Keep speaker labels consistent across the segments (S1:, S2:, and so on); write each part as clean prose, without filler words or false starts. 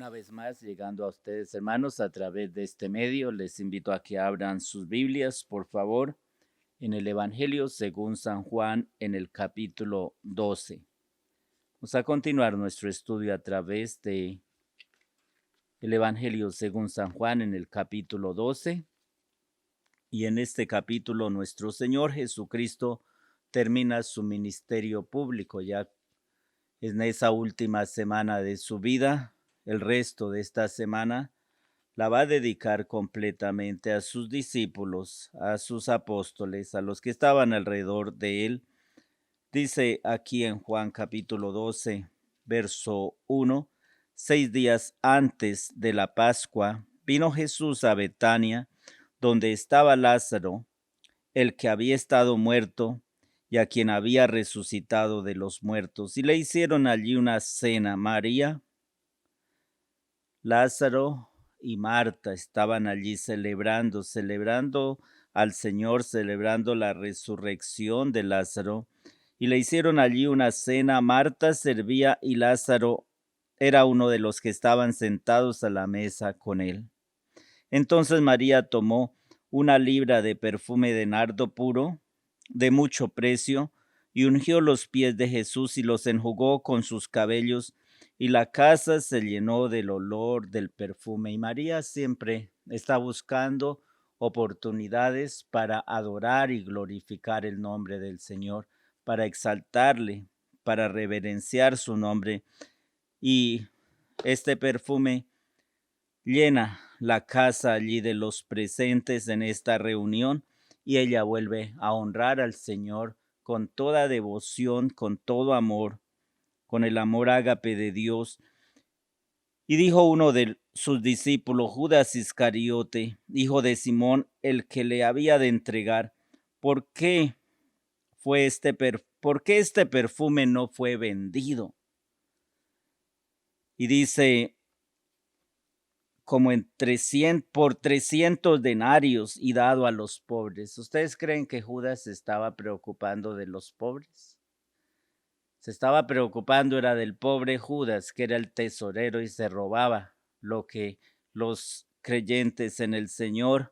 S1: Una vez más, llegando a ustedes, hermanos, a través de este medio, les invito a que abran sus Biblias, por favor, en el Evangelio según San Juan, en el capítulo 12. Vamos a continuar nuestro estudio a través de el Evangelio según San Juan, en el capítulo 12. Y en este capítulo, nuestro Señor Jesucristo termina su ministerio público, ya en esa última semana de su vida. El resto de esta semana la va a dedicar completamente a sus discípulos, a sus apóstoles, a los que estaban alrededor de él. Dice aquí en Juan capítulo 12, verso 1, 6 días antes de la Pascua, vino Jesús a Betania, donde estaba Lázaro, el que había estado muerto y a quien había resucitado de los muertos, y le hicieron allí una cena. María, Lázaro y Marta estaban allí celebrando al Señor, celebrando la resurrección de Lázaro, y le hicieron allí una cena. Marta servía y Lázaro era uno de los que estaban sentados a la mesa con él. Entonces María tomó una libra de perfume de nardo puro, de mucho precio, y ungió los pies de Jesús y los enjugó con sus cabellos, y la casa se llenó del olor del perfume. Y María siempre está buscando oportunidades para adorar y glorificar el nombre del Señor, para exaltarle, para reverenciar su nombre. Y este perfume llena la casa allí de los presentes en esta reunión, y ella vuelve a honrar al Señor con toda devoción, con todo amor, con el amor ágape de Dios. Y dijo uno de sus discípulos, Judas Iscariote, hijo de Simón, el que le había de entregar, ¿por qué este perfume no fue vendido? Y dice, como por 300 denarios y dado a los pobres. ¿Ustedes creen que Judas se estaba preocupando de los pobres? Se estaba preocupando era del pobre Judas, que era el tesorero y se robaba lo que los creyentes en el Señor,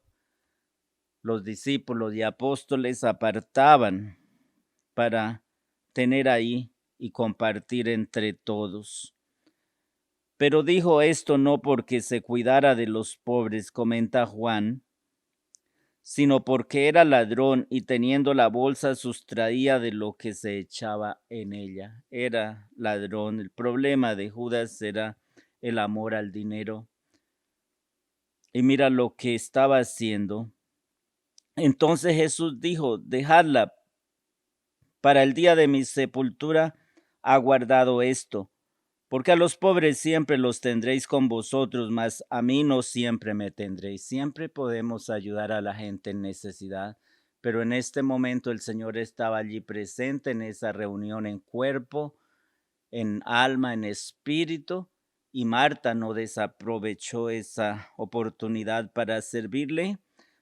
S1: los discípulos y apóstoles apartaban para tener ahí y compartir entre todos. Pero dijo esto no porque se cuidara de los pobres, comenta Juan, sino porque era ladrón y teniendo la bolsa sustraía de lo que se echaba en ella. Era ladrón. El problema de Judas era el amor al dinero. Y mira lo que estaba haciendo. Entonces Jesús dijo, dejadla, para el día de mi sepultura ha guardado esto. Porque a los pobres siempre los tendréis con vosotros, mas a mí no siempre me tendréis. Siempre podemos ayudar a la gente en necesidad, pero en este momento el Señor estaba allí presente en esa reunión en cuerpo, en alma, en espíritu, y Marta no desaprovechó esa oportunidad para servirle.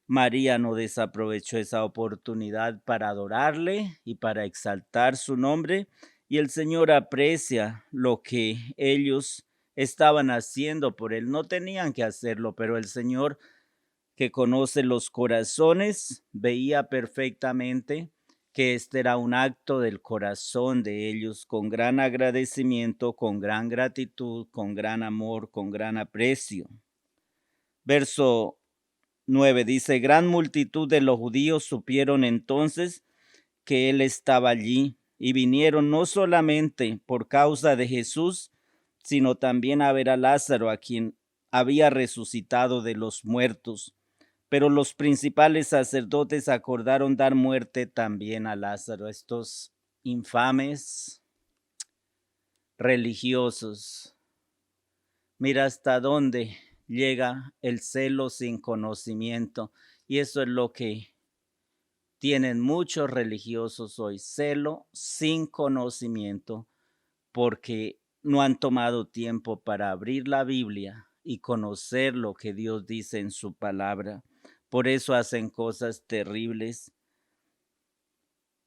S1: María no desaprovechó esa oportunidad para adorarle y para exaltar su nombre. Y el Señor aprecia lo que ellos estaban haciendo por él. No tenían que hacerlo, pero el Señor, que conoce los corazones, veía perfectamente que este era un acto del corazón de ellos, con gran agradecimiento, con gran gratitud, con gran amor, con gran aprecio. Verso 9 dice, gran multitud de los judíos supieron entonces que él estaba allí y vinieron no solamente por causa de Jesús, sino también a ver a Lázaro, a quien había resucitado de los muertos. Pero los principales sacerdotes acordaron dar muerte también a Lázaro, estos infames religiosos. Mira hasta dónde llega el celo sin conocimiento. Y eso es lo que tienen muchos religiosos hoy, celo sin conocimiento, porque no han tomado tiempo para abrir la Biblia y conocer lo que Dios dice en su palabra. Por eso hacen cosas terribles.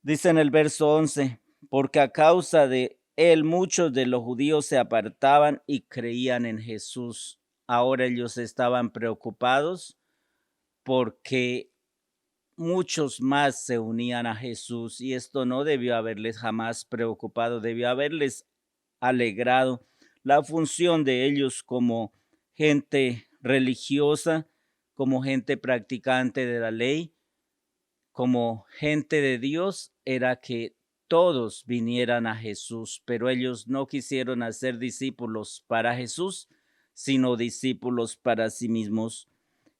S1: Dice en el verso 11, porque a causa de él, muchos de los judíos se apartaban y creían en Jesús. Ahora ellos estaban preocupados porque muchos más se unían a Jesús y esto no debió haberles jamás preocupado, debió haberles alegrado. La función de ellos como gente religiosa, como gente practicante de la ley, como gente de Dios, era que todos vinieran a Jesús, pero ellos no quisieron hacer discípulos para Jesús, sino discípulos para sí mismos.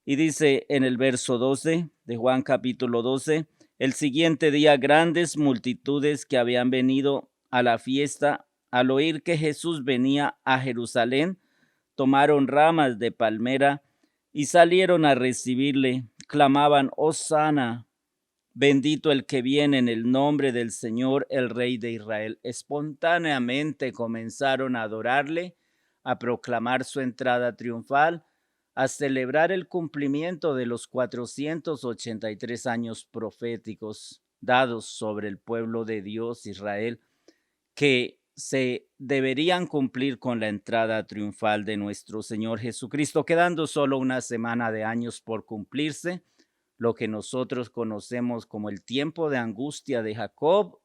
S1: Y dice en el verso 12 de Juan capítulo 12, el siguiente día grandes multitudes que habían venido a la fiesta, al oír que Jesús venía a Jerusalén, tomaron ramas de palmera y salieron a recibirle. Clamaban, Hosana, bendito el que viene en el nombre del Señor, el Rey de Israel. Espontáneamente comenzaron a adorarle, a proclamar su entrada triunfal, a celebrar el cumplimiento de los 483 años proféticos dados sobre el pueblo de Dios, Israel, que se deberían cumplir con la entrada triunfal de nuestro Señor Jesucristo, quedando solo una semana de años por cumplirse, lo que nosotros conocemos como el tiempo de angustia de Jacob,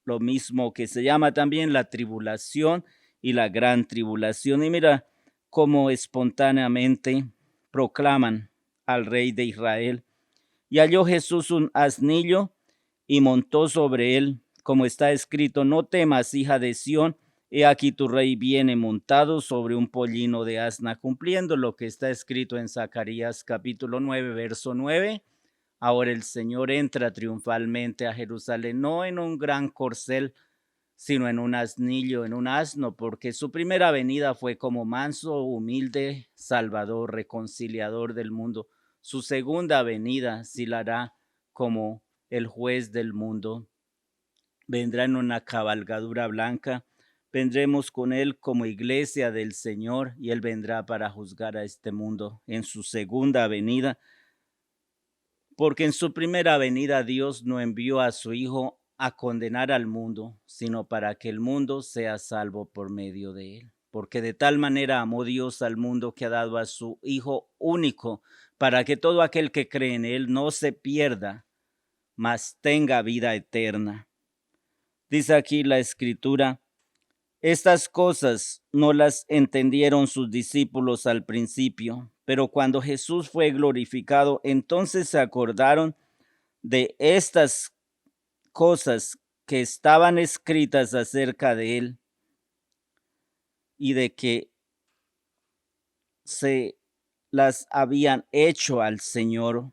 S1: lo mismo que se llama también la tribulación y la gran tribulación. Y mira cómo espontáneamente proclaman al Rey de Israel. Y halló Jesús un asnillo y montó sobre él, como está escrito, no temas, hija de Sión, he aquí tu rey viene montado sobre un pollino de asna, cumpliendo lo que está escrito en Zacarías capítulo 9, verso 9. Ahora el Señor entra triunfalmente a Jerusalén, no en un gran corcel, sino en un asnillo, en un asno, porque su primera venida fue como manso, humilde, salvador, reconciliador del mundo. Su segunda venida sí la hará como el juez del mundo. Vendrá en una cabalgadura blanca, vendremos con él como iglesia del Señor y él vendrá para juzgar a este mundo en su segunda venida, porque en su primera venida Dios no envió a su Hijo a condenar al mundo, sino para que el mundo sea salvo por medio de él. Porque de tal manera amó Dios al mundo que ha dado a su Hijo único, para que todo aquel que cree en él no se pierda, mas tenga vida eterna. Dice aquí la Escritura, estas cosas no las entendieron sus discípulos al principio, pero cuando Jesús fue glorificado, entonces se acordaron de estas cosas que estaban escritas acerca de él y de que se las habían hecho al Señor.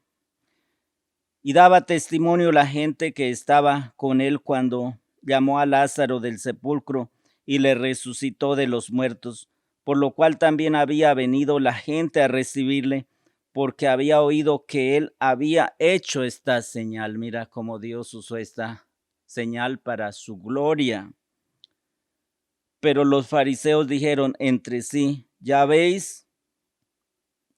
S1: Y daba testimonio la gente que estaba con él cuando llamó a Lázaro del sepulcro y le resucitó de los muertos, por lo cual también había venido la gente a recibirle, porque había oído que él había hecho esta señal. Mira cómo Dios usó esta señal para su gloria. Pero los fariseos dijeron entre sí, ya veis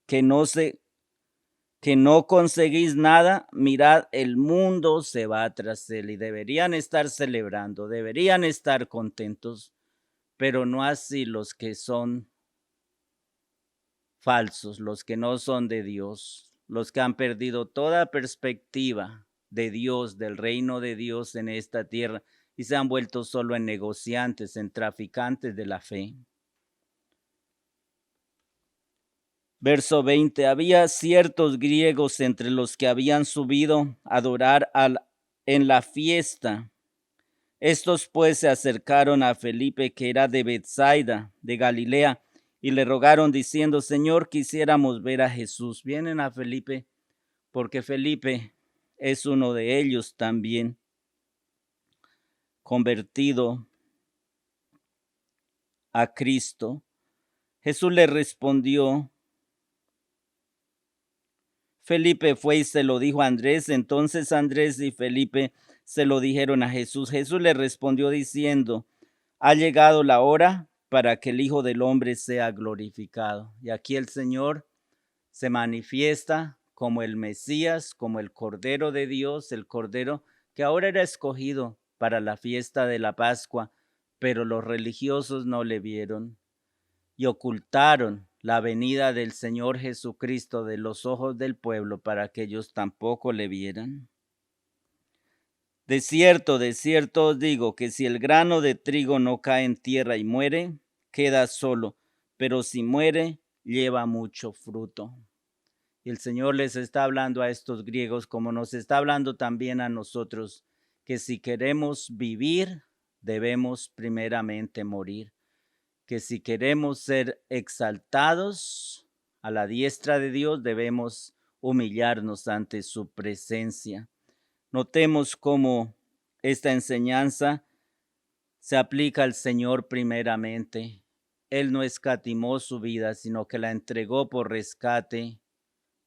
S1: que no conseguís nada, mirad, el mundo se va tras él y deberían estar celebrando, deberían estar contentos, pero no así los que son falsos, los que no son de Dios, los que han perdido toda perspectiva de Dios, del reino de Dios en esta tierra y se han vuelto solo en negociantes, en traficantes de la fe. Verso 20, había ciertos griegos entre los que habían subido a adorar en la fiesta. Estos pues se acercaron a Felipe, que era de Betsaida, de Galilea, y le rogaron diciendo, Señor, quisiéramos ver a Jesús. Vienen a Felipe porque Felipe es uno de ellos también, convertido a Cristo. Jesús le respondió, Felipe fue y se lo dijo a Andrés. Entonces Andrés y Felipe se lo dijeron a Jesús. Jesús le respondió diciendo, ha llegado la hora para que el Hijo del Hombre sea glorificado. Y aquí el Señor se manifiesta como el Mesías, como el Cordero de Dios, el Cordero que ahora era escogido para la fiesta de la Pascua, pero los religiosos no le vieron y ocultaron la venida del Señor Jesucristo de los ojos del pueblo para que ellos tampoco le vieran. De cierto os digo que si el grano de trigo no cae en tierra y muere, queda solo, pero si muere, lleva mucho fruto. Y el Señor les está hablando a estos griegos como nos está hablando también a nosotros, que si queremos vivir, debemos primeramente morir. Que si queremos ser exaltados a la diestra de Dios, debemos humillarnos ante su presencia. Notemos cómo esta enseñanza se aplica al Señor primeramente. Él no escatimó su vida, sino que la entregó por rescate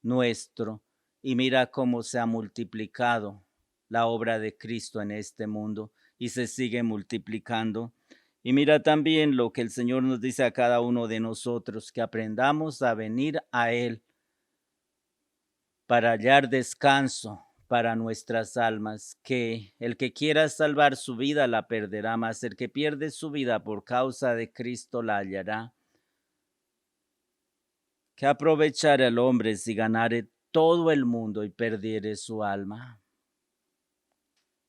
S1: nuestro. Y mira cómo se ha multiplicado la obra de Cristo en este mundo y se sigue multiplicando. Y mira también lo que el Señor nos dice a cada uno de nosotros, que aprendamos a venir a Él para hallar descanso para nuestras almas, que el que quiera salvar su vida la perderá, mas el que pierde su vida por causa de Cristo la hallará. ¿Qué aprovechará el hombre si ganare todo el mundo y perdiere su alma?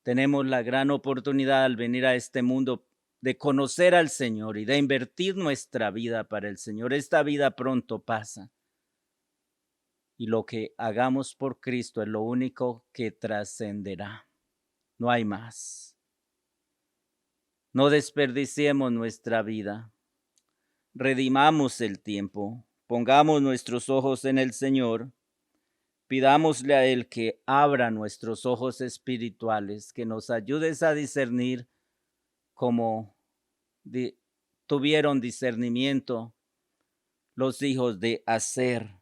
S1: Tenemos la gran oportunidad al venir a este mundo de conocer al Señor y de invertir nuestra vida para el Señor. Esta vida pronto pasa. Y lo que hagamos por Cristo es lo único que trascenderá. No hay más. No desperdiciemos nuestra vida. Redimamos el tiempo. Pongamos nuestros ojos en el Señor. Pidámosle a Él que abra nuestros ojos espirituales, que nos ayudes a discernir como tuvieron discernimiento los hijos de Aser,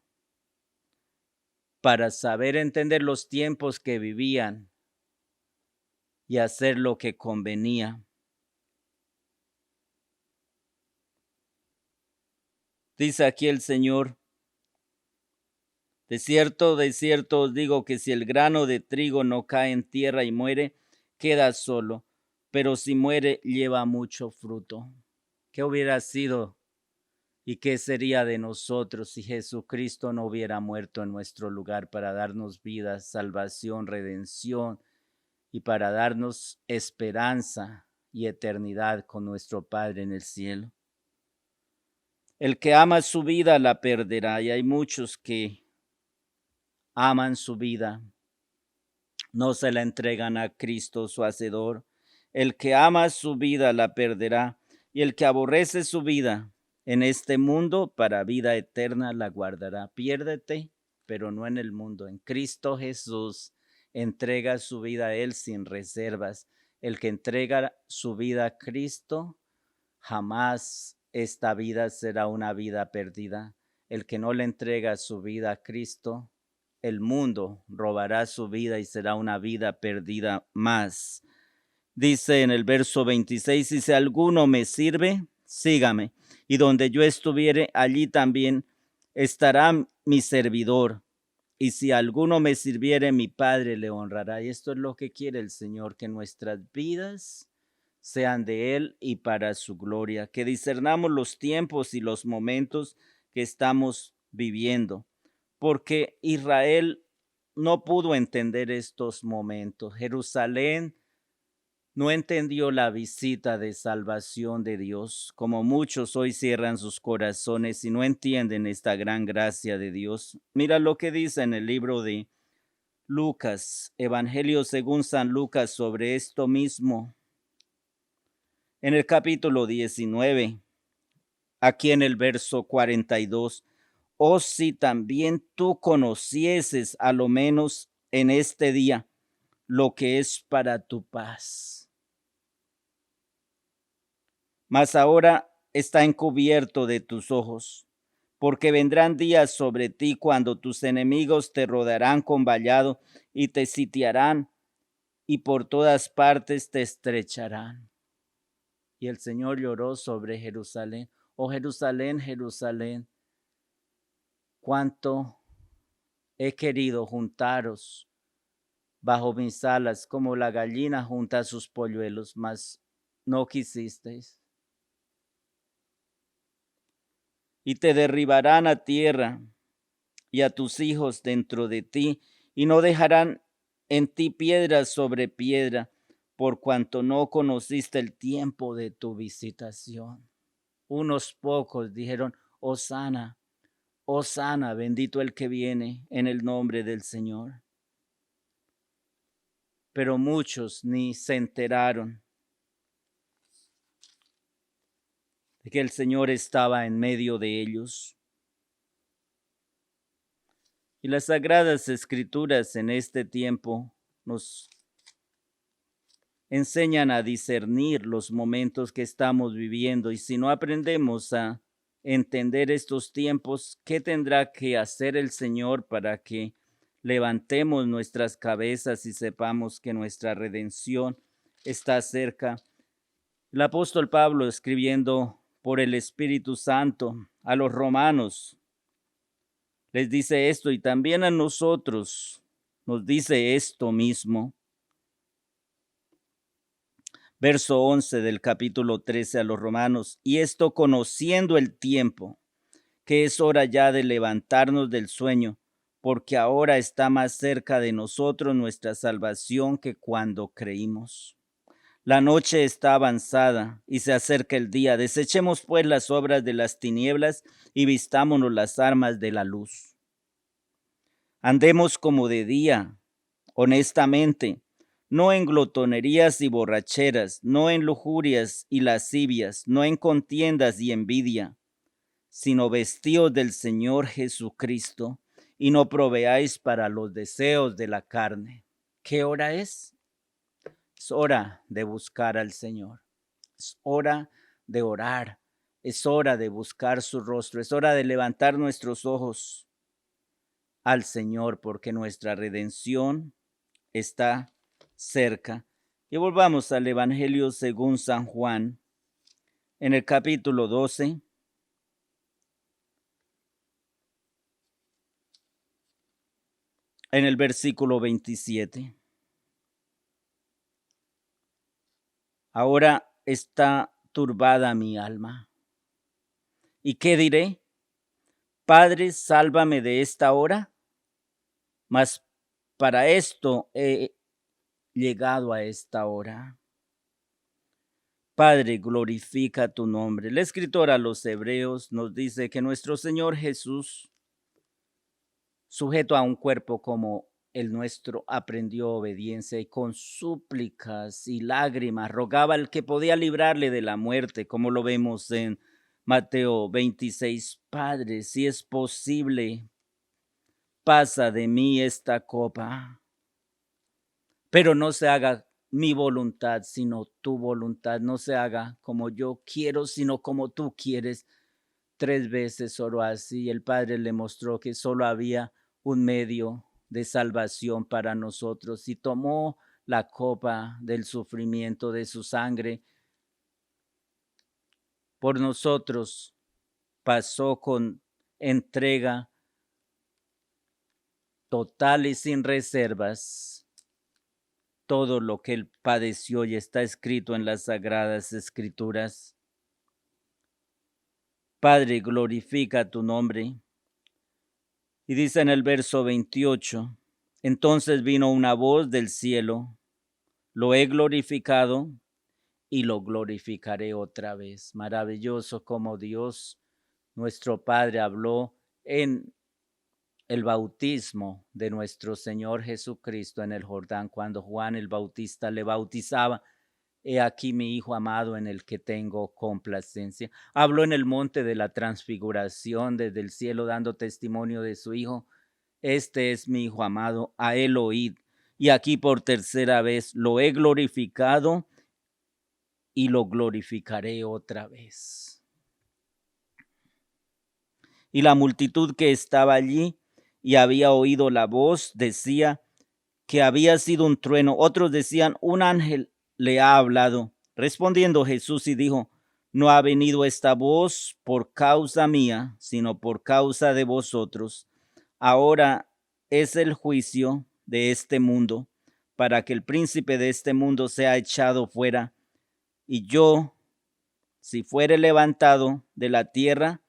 S1: para saber entender los tiempos que vivían y hacer lo que convenía. Dice aquí el Señor: de cierto os digo que si el grano de trigo no cae en tierra y muere, queda solo, pero si muere, lleva mucho fruto. ¿Qué hubiera sido y qué sería de nosotros si Jesucristo no hubiera muerto en nuestro lugar para darnos vida, salvación, redención y para darnos esperanza y eternidad con nuestro Padre en el cielo? El que ama su vida la perderá, y hay muchos que aman su vida, no se la entregan a Cristo su Hacedor. El que ama su vida la perderá, y el que aborrece su vida en este mundo para vida eterna la guardará. Piérdete, pero no en el mundo. En Cristo Jesús entrega su vida a Él sin reservas. El que entrega su vida a Cristo, jamás esta vida será una vida perdida. El que no le entrega su vida a Cristo, el mundo robará su vida y será una vida perdida más. Dice en el verso 26, y si alguno me sirve, sígame, y donde yo estuviere, allí también estará mi servidor. Y si alguno me sirviere, mi Padre le honrará. Y esto es lo que quiere el Señor, que nuestras vidas sean de Él y para su gloria, que discernamos los tiempos y los momentos que estamos viviendo, porque Israel no pudo entender estos momentos. Jerusalén no entendió la visita de salvación de Dios, como muchos hoy cierran sus corazones y no entienden esta gran gracia de Dios. Mira lo que dice en el libro de Lucas, Evangelio según San Lucas, sobre esto mismo. En el capítulo 19, aquí en el verso 42, oh, si también tú conocieses a lo menos en este día lo que es para tu paz. Mas ahora está encubierto de tus ojos, porque vendrán días sobre ti cuando tus enemigos te rodearán con vallado y te sitiarán y por todas partes te estrecharán. Y el Señor lloró sobre Jerusalén. Oh Jerusalén, Jerusalén, cuánto he querido juntaros bajo mis alas como la gallina junta sus polluelos, mas no quisisteis. Y te derribarán a tierra y a tus hijos dentro de ti, y no dejarán en ti piedra sobre piedra, por cuanto no conociste el tiempo de tu visitación. Unos pocos dijeron, Hosana, Hosana, bendito el que viene en el nombre del Señor. Pero muchos ni se enteraron de que el Señor estaba en medio de ellos. Y las Sagradas Escrituras en este tiempo nos enseñan a discernir los momentos que estamos viviendo. Y si no aprendemos a entender estos tiempos, ¿qué tendrá que hacer el Señor para que levantemos nuestras cabezas y sepamos que nuestra redención está cerca? El apóstol Pablo, escribiendo por el Espíritu Santo a los romanos, les dice esto, y también a nosotros nos dice esto mismo. Verso 11 del capítulo 13 a los romanos, y esto conociendo el tiempo, que es hora ya de levantarnos del sueño, porque ahora está más cerca de nosotros nuestra salvación que cuando creímos. La noche está avanzada y se acerca el día. Desechemos pues las obras de las tinieblas y vistámonos las armas de la luz. Andemos como de día, honestamente, no en glotonerías y borracheras, no en lujurias y lascivias, no en contiendas y envidia, sino vestíos del Señor Jesucristo y no proveáis para los deseos de la carne. ¿Qué hora es? Es hora de buscar al Señor. Es hora de orar. Es hora de buscar su rostro. Es hora de levantar nuestros ojos al Señor, porque nuestra redención está cerca. Y volvamos al Evangelio según San Juan, en el capítulo 12. En el versículo 27. Ahora está turbada mi alma. ¿Y qué diré? Padre, sálvame de esta hora. Mas para esto he llegado a esta hora. Padre, glorifica tu nombre. El escritor a los Hebreos nos dice que nuestro Señor Jesús, sujeto a un cuerpo como el nuestro, aprendió obediencia y con súplicas y lágrimas rogaba al que podía librarle de la muerte, como lo vemos en Mateo 26. Padre, si es posible, pasa de mí esta copa, pero no se haga mi voluntad, sino tu voluntad. No se haga como yo quiero, sino como tú quieres. 3 veces oró así. El Padre le mostró que solo había un medio de salvación para nosotros y tomó la copa del sufrimiento de su sangre por nosotros, pasó con entrega total y sin reservas todo lo que él padeció y está escrito en las Sagradas Escrituras. Padre, glorifica tu nombre. Y dice en el verso 28, entonces vino una voz del cielo, lo he glorificado y lo glorificaré otra vez. Maravilloso como Dios, nuestro Padre, habló en el bautismo de nuestro Señor Jesucristo en el Jordán, cuando Juan el Bautista le bautizaba. He aquí mi Hijo amado en el que tengo complacencia. Habló en el monte de la transfiguración desde el cielo dando testimonio de su Hijo. Este es mi Hijo amado, a él oíd. Y aquí por tercera vez lo he glorificado y lo glorificaré otra vez. Y la multitud que estaba allí y había oído la voz decía que había sido un trueno. Otros decían, un ángel le ha hablado. Respondiendo Jesús y dijo, no ha venido esta voz por causa mía, sino por causa de vosotros. Ahora es el juicio de este mundo, para que el príncipe de este mundo sea echado fuera. Y yo, si fuere levantado de la tierra,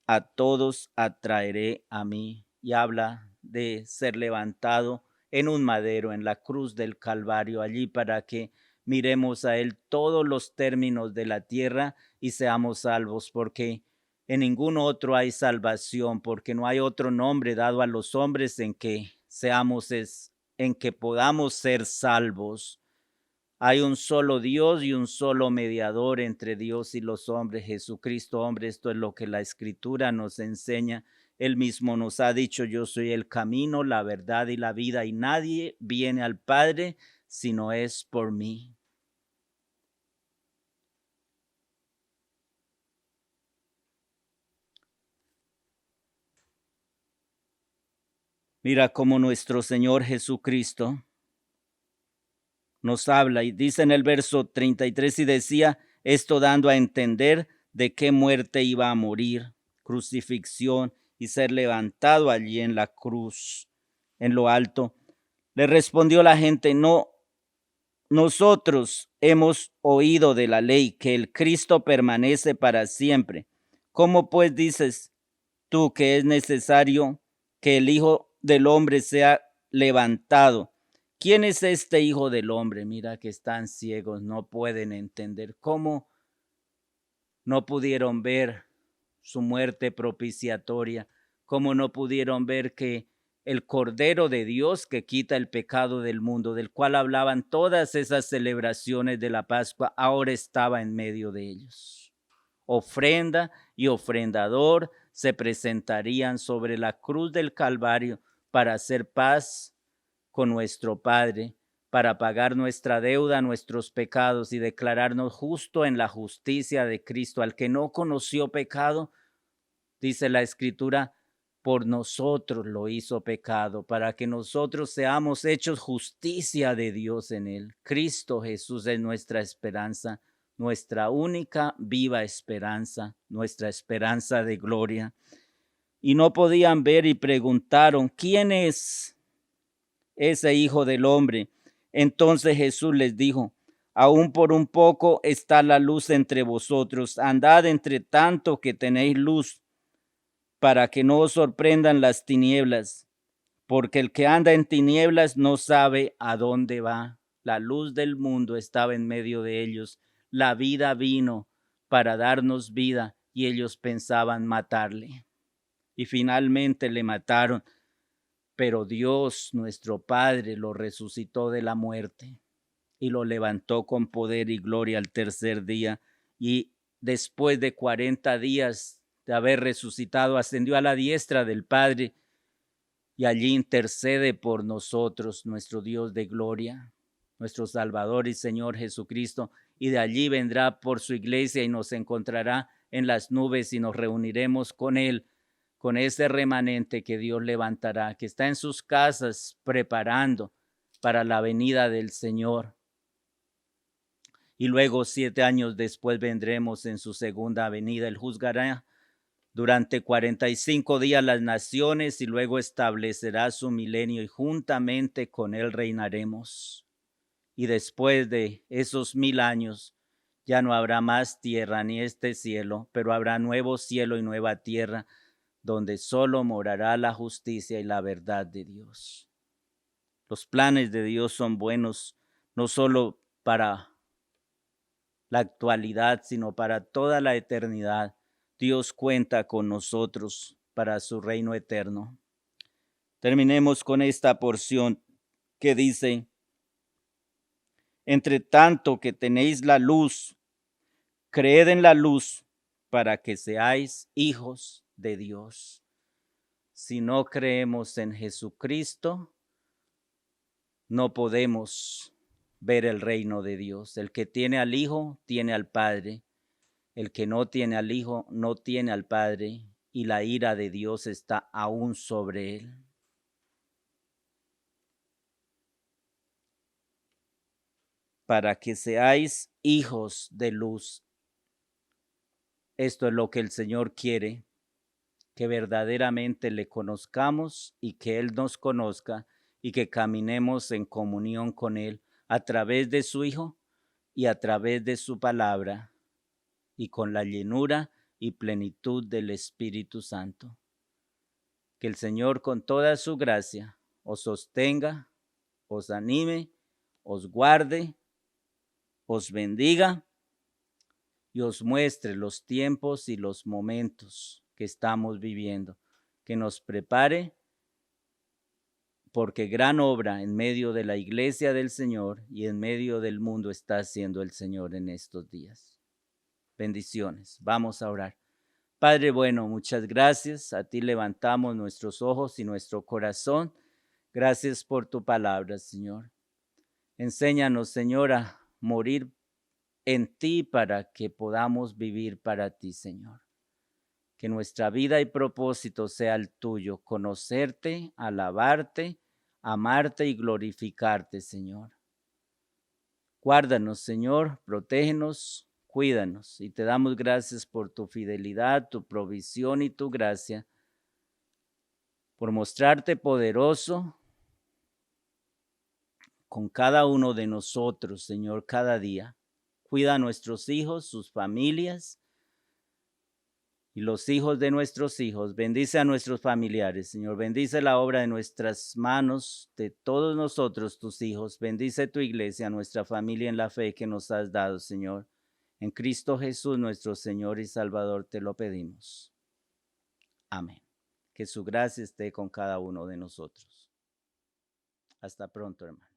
S1: a todos atraeré a mí. Y habla de ser levantado en un madero, en la cruz del Calvario, allí para que miremos a Él todos los términos de la tierra y seamos salvos, porque en ningún otro hay salvación, porque no hay otro nombre dado a los hombres en que en que podamos ser salvos. Hay un solo Dios y un solo mediador entre Dios y los hombres, Jesucristo, hombre. Esto es lo que la Escritura nos enseña. Él mismo nos ha dicho, yo soy el camino, la verdad y la vida, y nadie viene al Padre si no es por mí. Mira cómo nuestro Señor Jesucristo nos habla y dice en el verso 33 y decía esto dando a entender de qué muerte iba a morir, crucifixión y ser levantado allí en la cruz, en lo alto. Le respondió la gente, no, nosotros hemos oído de la ley que el Cristo permanece para siempre. ¿Cómo pues dices tú que es necesario que el Hijo del Hombre sea levantado? ¿Quién es este Hijo del Hombre? Mira que están ciegos, no pueden entender. ¿Cómo no pudieron ver su muerte propiciatoria? ¿Cómo no pudieron ver que el Cordero de Dios que quita el pecado del mundo, del cual hablaban todas esas celebraciones de la Pascua, ahora estaba en medio de ellos? Ofrenda y ofrendador se presentarían sobre la cruz del Calvario para hacer paz con nuestro Padre, para pagar nuestra deuda, nuestros pecados y declararnos justo en la justicia de Cristo. Al que no conoció pecado, dice la Escritura, por nosotros lo hizo pecado, para que nosotros seamos hechos justicia de Dios en él. Cristo Jesús es nuestra esperanza, nuestra única viva esperanza, nuestra esperanza de gloria. Y no podían ver y preguntaron, ¿quién es ese Hijo del Hombre? Entonces Jesús les dijo, aún por un poco está la luz entre vosotros, andad entre tanto que tenéis luz, para que no os sorprendan las tinieblas, porque el que anda en tinieblas no sabe a dónde va. La luz del mundo estaba en medio de ellos, la vida vino para darnos vida y ellos pensaban matarle. Y finalmente le mataron, pero Dios, nuestro Padre, lo resucitó de la muerte y lo levantó con poder y gloria al tercer día. Y después de 40 días de haber resucitado, ascendió a la diestra del Padre y allí intercede por nosotros, nuestro Dios de gloria, nuestro Salvador y Señor Jesucristo, y de allí vendrá por su iglesia y nos encontrará en las nubes y nos reuniremos con Él, con ese remanente que Dios levantará, que está en sus casas preparando para la venida del Señor. Y luego 7 años después vendremos en su segunda venida. Él juzgará durante 45 días las naciones y luego establecerá su milenio y juntamente con él reinaremos. Y después de esos 1000 años ya no habrá más tierra ni este cielo, pero habrá nuevo cielo y nueva tierra donde solo morará la justicia y la verdad de Dios. Los planes de Dios son buenos, no solo para la actualidad, sino para toda la eternidad. Dios cuenta con nosotros para su reino eterno. Terminemos con esta porción que dice, entre tanto que tenéis la luz, creed en la luz para que seáis hijos de Dios. Si no creemos en Jesucristo, no podemos ver el reino de Dios. El que tiene al Hijo, tiene al Padre. El que no tiene al Hijo, no tiene al Padre, y la ira de Dios está aún sobre él. Para que seáis hijos de luz. Esto es lo que el Señor quiere, que verdaderamente le conozcamos y que Él nos conozca y que caminemos en comunión con Él a través de su Hijo, y a través de su palabra y con la llenura y plenitud del Espíritu Santo. Que el Señor con toda su gracia os sostenga, os anime, os guarde, os bendiga y os muestre los tiempos y los momentos que estamos viviendo, que nos prepare, porque gran obra en medio de la iglesia del Señor y en medio del mundo está haciendo el Señor en estos días. Bendiciones. Vamos a orar. Padre bueno, muchas gracias. A ti levantamos nuestros ojos y nuestro corazón. Gracias por tu palabra, Señor. Enséñanos, Señor, a morir en ti para que podamos vivir para ti, Señor. Que nuestra vida y propósito sea el tuyo, conocerte, alabarte, amarte y glorificarte, Señor. Guárdanos, Señor, protégenos, cuídanos y te damos gracias por tu fidelidad, tu provisión y tu gracia, por mostrarte poderoso con cada uno de nosotros, Señor, cada día. Cuida a nuestros hijos, sus familias y los hijos de nuestros hijos. Bendice a nuestros familiares, Señor. Bendice la obra de nuestras manos, de todos nosotros, tus hijos. Bendice tu iglesia, nuestra familia en la fe que nos has dado, Señor. En Cristo Jesús, nuestro Señor y Salvador, te lo pedimos. Amén. Que su gracia esté con cada uno de nosotros. Hasta pronto, hermano.